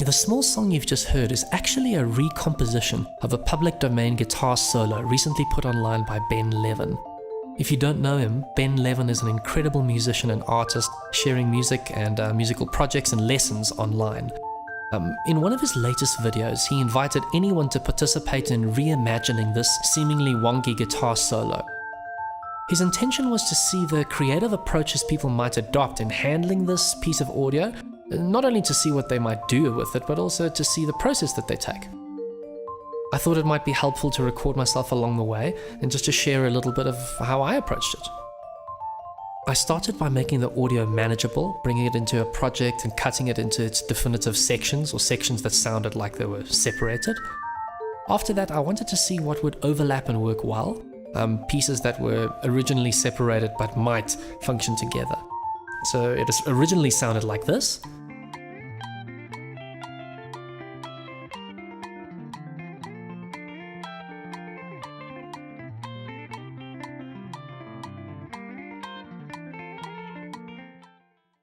The small song you've just heard is actually a recomposition of a public domain guitar solo recently put online by Ben Levin. If you don't know him, Ben Levin is an incredible musician and artist sharing music and musical projects and lessons online. In one of his latest videos, he invited anyone to participate in reimagining this seemingly wonky guitar solo. His intention was to see the creative approaches people might adopt in handling this piece of audio, not only to see what they might do with it, but also to see the process that they take. I thought it might be helpful to record myself along the way and just to share a little bit of how I approached it. I started by making the audio manageable, bringing it into a project and cutting it into its definitive sections, or sections that sounded like they were separated. After that, I wanted to see what would overlap and work well, pieces that were originally separated but might function together. So it originally sounded like this.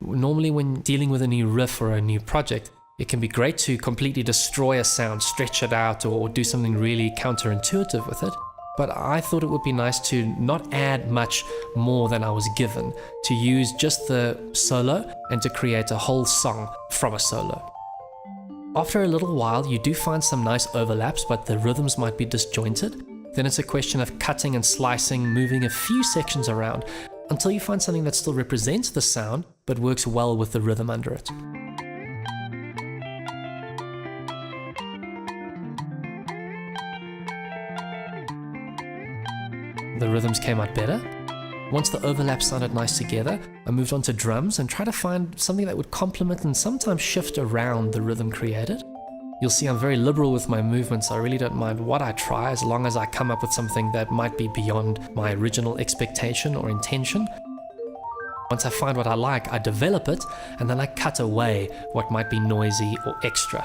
Normally when dealing with a new riff or a new project, it can be great to completely destroy a sound, stretch it out, or do something really counterintuitive with it. But I thought it would be nice to not add much more than I was given, to use just the solo and to create a whole song from a solo. After a little while, you do find some nice overlaps, but the rhythms might be disjointed. Then it's a question of cutting and slicing, moving a few sections around, until you find something that still represents the sound, but works well with the rhythm under it. The rhythms came out better. Once the overlaps sounded nice together, I moved on to drums and tried to find something that would complement and sometimes shift around the rhythm created. You'll see I'm very liberal with my movements. I really don't mind what I try, as long as I come up with something that might be beyond my original expectation or intention. Once I find what I like, I develop it, and then I cut away what might be noisy or extra.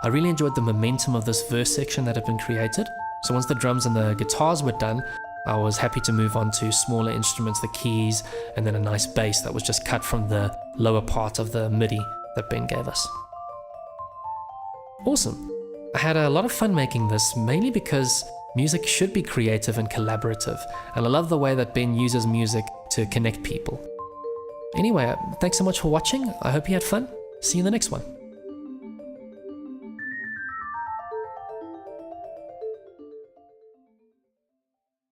I really enjoyed the momentum of this verse section that had been created, so once the drums and the guitars were done, I was happy to move on to smaller instruments, the keys, and then a nice bass that was just cut from the lower part of the MIDI that Ben gave us. Awesome. I had a lot of fun making this, mainly because music should be creative and collaborative, and I love the way that Ben uses music to connect people. Anyway, thanks so much for watching. I hope you had fun. See you in the next one.